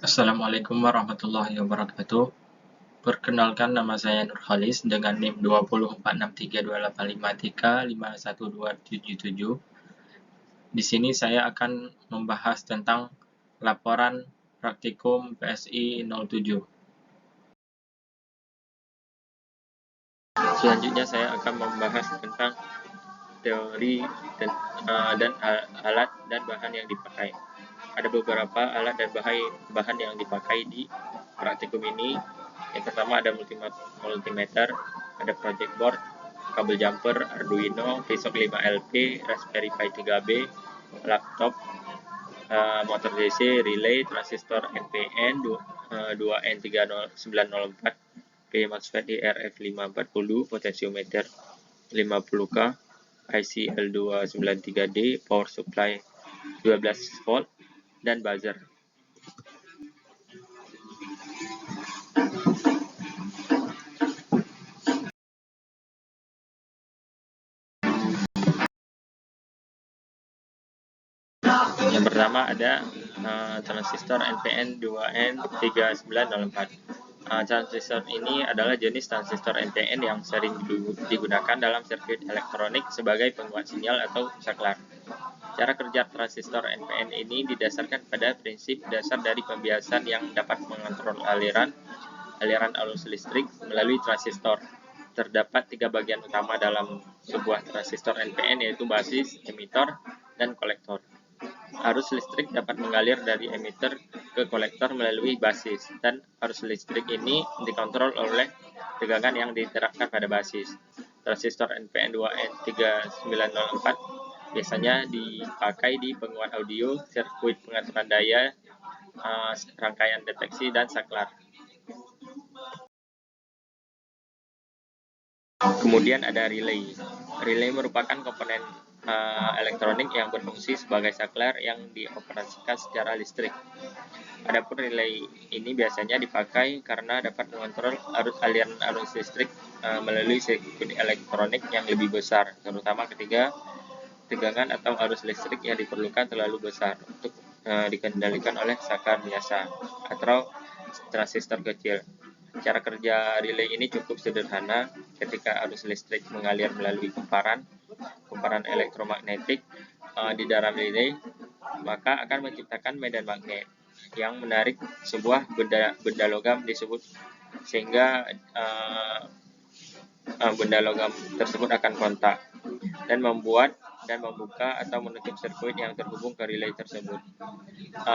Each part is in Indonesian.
Assalamualaikum warahmatullahi wabarakatuh. Perkenalkan, nama saya Nurkhalis dengan NIM 20463285351277. Di sini saya akan membahas tentang laporan praktikum PSI 07. Selanjutnya saya akan membahas tentang teori dan alat dan bahan yang dipakai. Ada beberapa alat dan bahan yang dipakai di praktikum ini. Yang pertama ada multimeter, ada project board, kabel jumper, Arduino, VSOC 5LP, Raspberry Pi 3B, laptop, motor DC, relay, transistor NPN 2N3904, P MOSFET IRF540, potensiometer 50K, IC L293D, power supply 12 volt, dan buzzer. Yang pertama ada transistor NPN 2N3904. Transistor ini adalah jenis transistor NPN yang sering digunakan dalam sirkuit elektronik sebagai penguat sinyal atau saklar. Cara kerja transistor NPN ini didasarkan pada prinsip dasar dari pembiasan yang dapat mengontrol aliran arus listrik melalui transistor. Terdapat 3 bagian utama dalam sebuah transistor NPN, yaitu basis, emitor, dan kolektor. Arus listrik dapat mengalir dari emitter ke kolektor melalui basis, dan arus listrik ini dikontrol oleh tegangan yang diterapkan pada basis. Transistor NPN 2N3904 biasanya dipakai di penguat audio, sirkuit pengaturan daya, rangkaian deteksi, dan saklar. Kemudian ada relay. Relay merupakan komponen elektronik yang berfungsi sebagai saklar yang dioperasikan secara listrik. Adapun relay ini biasanya dipakai karena dapat mengontrol aliran arus listrik melalui sirkuit elektronik yang lebih besar, terutama ketika tegangan atau arus listrik yang diperlukan terlalu besar untuk dikendalikan oleh saklar biasa atau transistor kecil. Cara kerja relay ini cukup sederhana. Ketika arus listrik mengalir melalui kumparan elektromagnetik di dalam relay, maka akan menciptakan medan magnet yang menarik sebuah benda logam disebut, sehingga benda logam tersebut akan kontak dan membuka atau menutup sirkuit yang terhubung ke relay tersebut.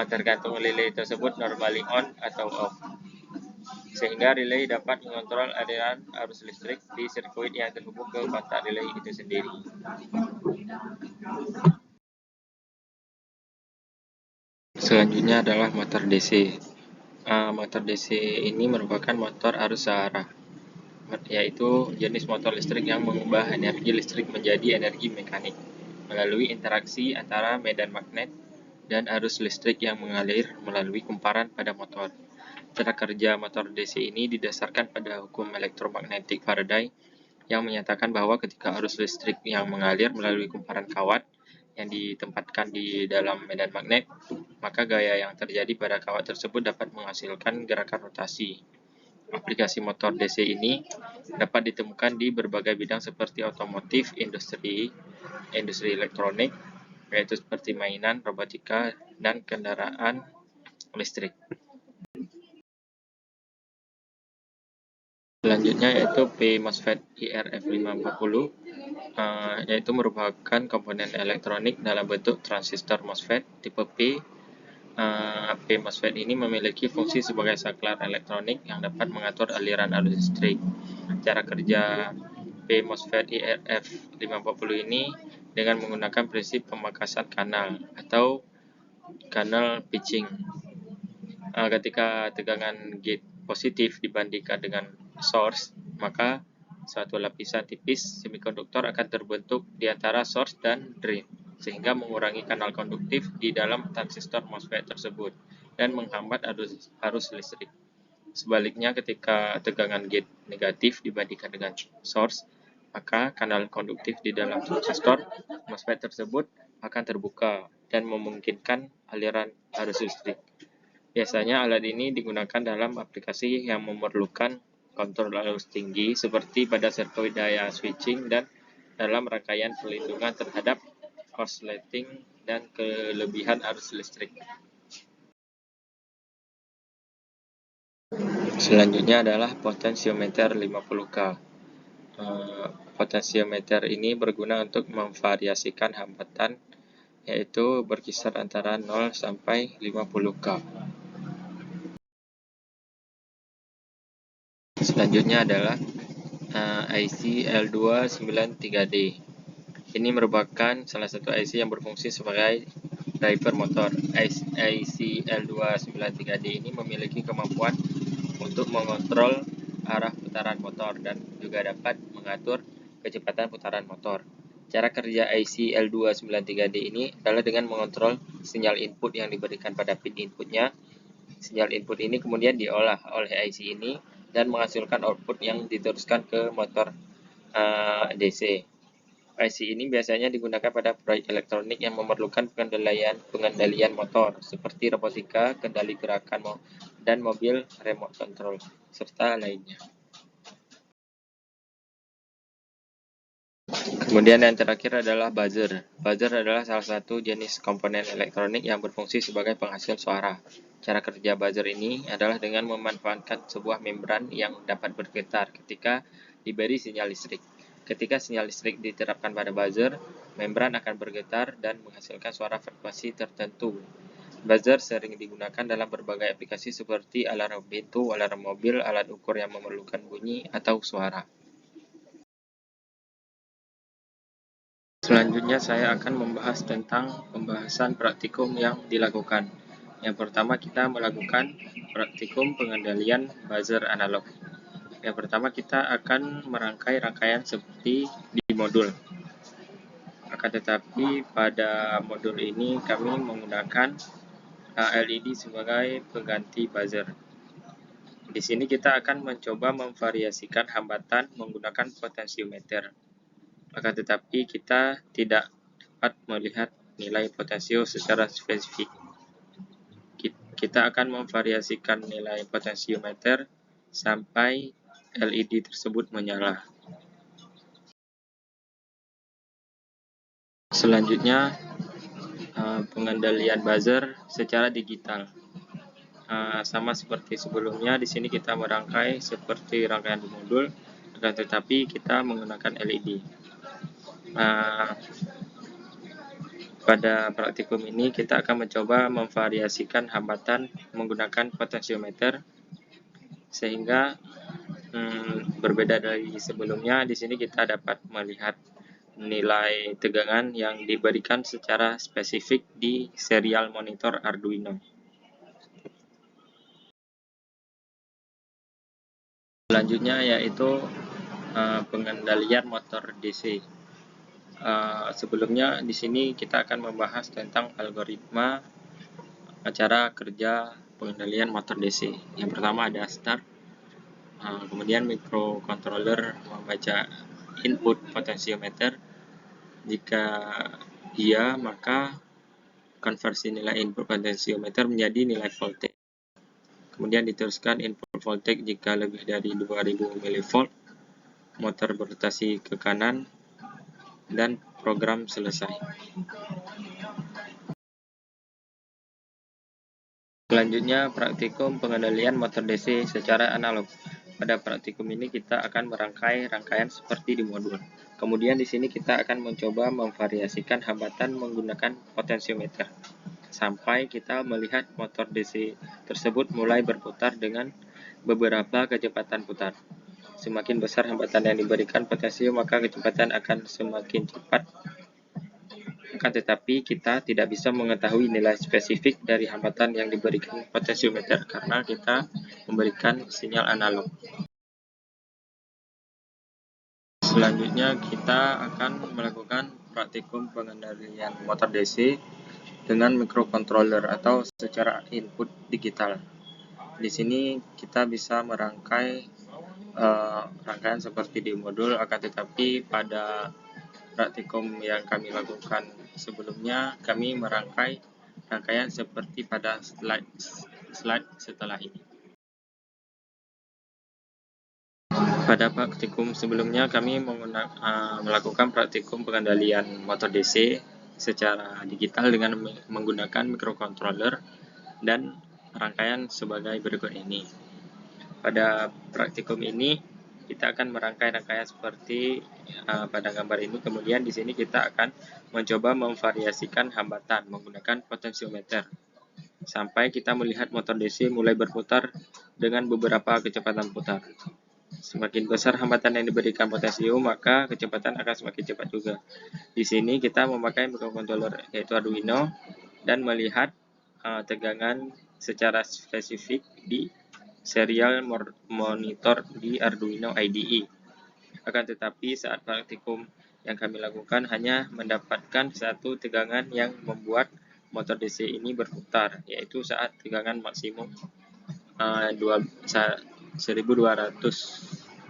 Tergantung relay tersebut normally on atau off, sehingga relay dapat mengontrol aliran arus listrik di sirkuit yang terhubung ke kontak relay itu sendiri. Selanjutnya adalah motor DC. Motor DC ini merupakan motor arus searah, yaitu jenis motor listrik yang mengubah energi listrik menjadi energi mekanik melalui interaksi antara medan magnet dan arus listrik yang mengalir melalui kumparan pada motor. Cara kerja motor DC ini didasarkan pada hukum elektromagnetik Faraday yang menyatakan bahwa ketika arus listrik yang mengalir melalui kumparan kawat yang ditempatkan di dalam medan magnet, maka gaya yang terjadi pada kawat tersebut dapat menghasilkan gerakan rotasi. Aplikasi motor DC ini dapat ditemukan di berbagai bidang seperti otomotif, industri elektronik, yaitu seperti mainan, robotika, dan kendaraan listrik. Selanjutnya yaitu P MOSFET IRF540, yaitu merupakan komponen elektronik dalam bentuk transistor MOSFET tipe P. P MOSFET ini memiliki fungsi sebagai saklar elektronik yang dapat mengatur aliran arus listrik. Cara kerja P MOSFET IRF540 ini dengan menggunakan prinsip pemangkasan kanal atau kanal pitching. Ketika tegangan gate positif dibandingkan dengan source, maka suatu lapisan tipis semikonduktor akan terbentuk di antara source dan drain, sehingga mengurangi kanal konduktif di dalam transistor MOSFET tersebut dan menghambat arus listrik. Sebaliknya, ketika tegangan gate negatif dibandingkan dengan source, maka kanal konduktif di dalam transistor MOSFET tersebut akan terbuka dan memungkinkan aliran arus listrik. Biasanya alat ini digunakan dalam aplikasi yang memerlukan kontrol arus tinggi seperti pada sirkuit daya switching dan dalam rangkaian perlindungan terhadap korsleting dan kelebihan arus listrik. Selanjutnya adalah potensiometer 50K. Potensiometer ini berguna untuk memvariasikan hambatan, yaitu berkisar antara 0 sampai 50K. Selanjutnya adalah IC L293D. Ini merupakan salah satu IC yang berfungsi sebagai driver motor. IC L293D ini memiliki kemampuan untuk mengontrol arah putaran motor dan juga dapat mengatur kecepatan putaran motor. Cara kerja IC L293D ini adalah dengan mengontrol sinyal input yang diberikan pada pin inputnya. Sinyal input ini kemudian diolah oleh IC ini dan menghasilkan output yang diteruskan ke motor DC. IC ini biasanya digunakan pada proyek elektronik yang memerlukan pengendalian motor, seperti robotika, kendali gerakan dan mobil remote control, serta lainnya. Kemudian yang terakhir adalah buzzer. Buzzer adalah salah satu jenis komponen elektronik yang berfungsi sebagai penghasil suara. Cara kerja buzzer ini adalah dengan memanfaatkan sebuah membran yang dapat bergetar ketika diberi sinyal listrik. Ketika sinyal listrik diterapkan pada buzzer, membran akan bergetar dan menghasilkan suara frekuensi tertentu. Buzzer sering digunakan dalam berbagai aplikasi seperti alarm pintu, alarm mobil, alat ukur yang memerlukan bunyi, atau suara. Selanjutnya saya akan membahas tentang pembahasan praktikum yang dilakukan. Yang pertama kita melakukan praktikum pengendalian buzzer analog. Yang pertama kita akan merangkai rangkaian seperti di modul. Akan tetapi pada modul ini kami menggunakan LED sebagai pengganti buzzer. Di sini kita akan mencoba memvariasikan hambatan menggunakan potensiometer. Akan tetapi kita tidak dapat melihat nilai potensio secara spesifik. Kita akan memvariasikan nilai potensiometer sampai LED tersebut menyala. Selanjutnya, pengendalian buzzer secara digital. Sama seperti sebelumnya, di sini kita merangkai seperti rangkaian di modul, akan tetapi kita menggunakan LED. Pada praktikum ini kita akan mencoba memvariasikan hambatan menggunakan potensiometer sehingga berbeda dari sebelumnya. Di sini kita dapat melihat nilai tegangan yang diberikan secara spesifik di serial monitor Arduino. Selanjutnya yaitu pengendalian motor DC. Sebelumnya di sini kita akan membahas tentang algoritma cara kerja pengendalian motor DC. Yang pertama ada start, kemudian microcontroller membaca input potensiometer. Jika iya, maka konversi nilai input potensiometer menjadi nilai voltage. Kemudian diteruskan input voltage jika lebih dari 2000 mV, motor berotasi ke kanan, dan program selesai. Selanjutnya, praktikum pengendalian motor DC secara analog. Pada praktikum ini kita akan merangkai rangkaian seperti di modul. Kemudian di sini kita akan mencoba memvariasikan hambatan menggunakan potensiometer sampai kita melihat motor DC tersebut mulai berputar dengan beberapa kecepatan putar. Semakin besar hambatan yang diberikan potensio, maka kecepatan akan semakin cepat. Akan tetapi kita tidak bisa mengetahui nilai spesifik dari hambatan yang diberikan potensiometer karena kita memberikan sinyal analog. Selanjutnya kita akan melakukan praktikum pengendalian motor DC dengan microcontroller atau secara input digital. Di sini kita bisa merangkai rangkaian seperti di modul, akan tetapi pada praktikum yang kami lakukan sebelumnya, kami merangkai rangkaian seperti pada slide slide setelah ini. Pada praktikum sebelumnya kami melakukan praktikum pengendalian motor DC secara digital dengan menggunakan microcontroller dan rangkaian sebagai berikut ini. Pada praktikum ini kita akan merangkai rangkaian seperti pada gambar ini. Kemudian di sini kita akan mencoba memvariasikan hambatan menggunakan potensiometer sampai kita melihat motor DC mulai berputar dengan beberapa kecepatan putar. Semakin besar hambatan yang diberikan potensio, maka kecepatan akan semakin cepat juga. Di sini kita memakai microcontroller yaitu Arduino dan melihat tegangan secara spesifik di serial monitor di Arduino IDE. Akan tetapi saat praktikum yang kami lakukan hanya mendapatkan satu tegangan yang membuat motor DC ini berputar, yaitu saat tegangan maksimum 1200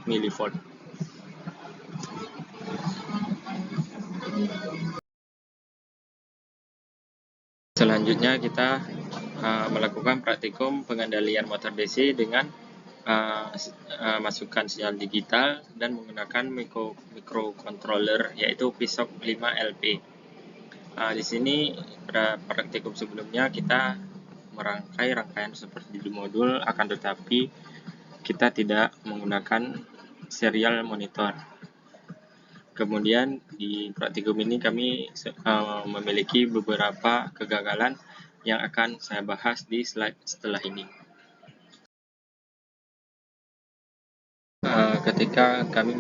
mV. Selanjutnya kita melakukan praktikum pengendalian motor DC dengan masukkan sinyal digital dan menggunakan microcontroller yaitu PSOC 5LP. Di sini pada praktikum sebelumnya kita merangkai rangkaian seperti di modul, akan tetapi kita tidak menggunakan serial monitor. Kemudian di praktikum ini kami memiliki beberapa kegagalan yang akan saya bahas di slide setelah ini. Ketika kami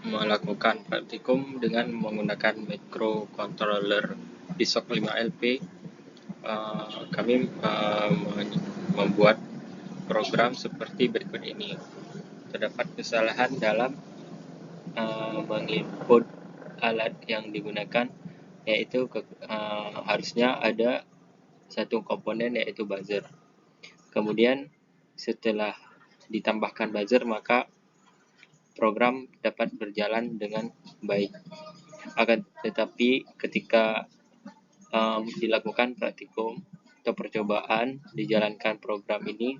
melakukan praktikum dengan menggunakan microcontroller PSOC 5LP, kami membuat program seperti berikut ini. Terdapat kesalahan dalam menginput alat yang digunakan, yaitu harusnya ada satu komponen yaitu buzzer. Kemudian setelah ditambahkan buzzer, maka program dapat berjalan dengan baik. Akan tetapi ketika dilakukan praktikum atau percobaan dijalankan program ini,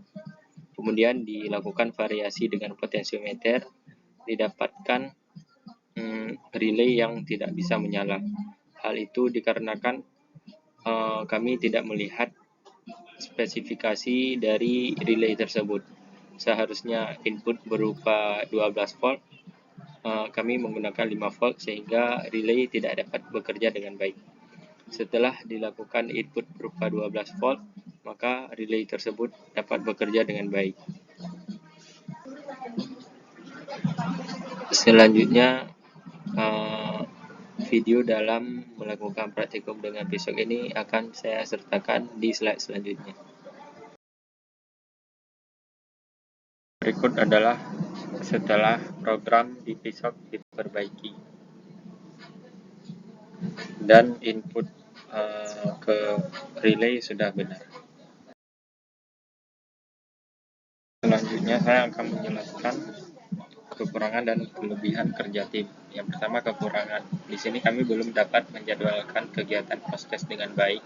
kemudian dilakukan variasi dengan potensiometer, didapatkan relay yang tidak bisa menyala. Hal itu dikarenakan kami tidak melihat spesifikasi dari relay tersebut. Seharusnya input berupa 12 volt, kami menggunakan 5 volt sehingga relay tidak dapat bekerja dengan baik. Setelah dilakukan input berupa 12 volt, maka relay tersebut dapat bekerja dengan baik. Selanjutnya, video dalam melakukan praktikum dengan PSOC ini akan saya sertakan di slide selanjutnya. Berikut adalah setelah program di PSOC diperbaiki dan input ke relay sudah benar. Selanjutnya saya akan menjelaskan kekurangan dan kelebihan kerja tim. Yang pertama, kekurangan. Di sini kami belum dapat menjadwalkan kegiatan post-test dengan baik,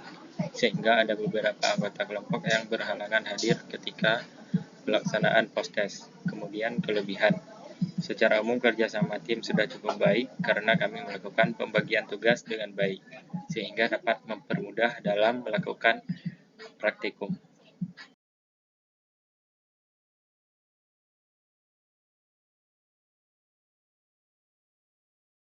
sehingga ada beberapa anggota kelompok yang berhalangan hadir ketika pelaksanaan post-test. Kemudian kelebihan. Secara umum kerjasama tim sudah cukup baik karena kami melakukan pembagian tugas dengan baik, sehingga dapat mempermudah dalam melakukan praktikum.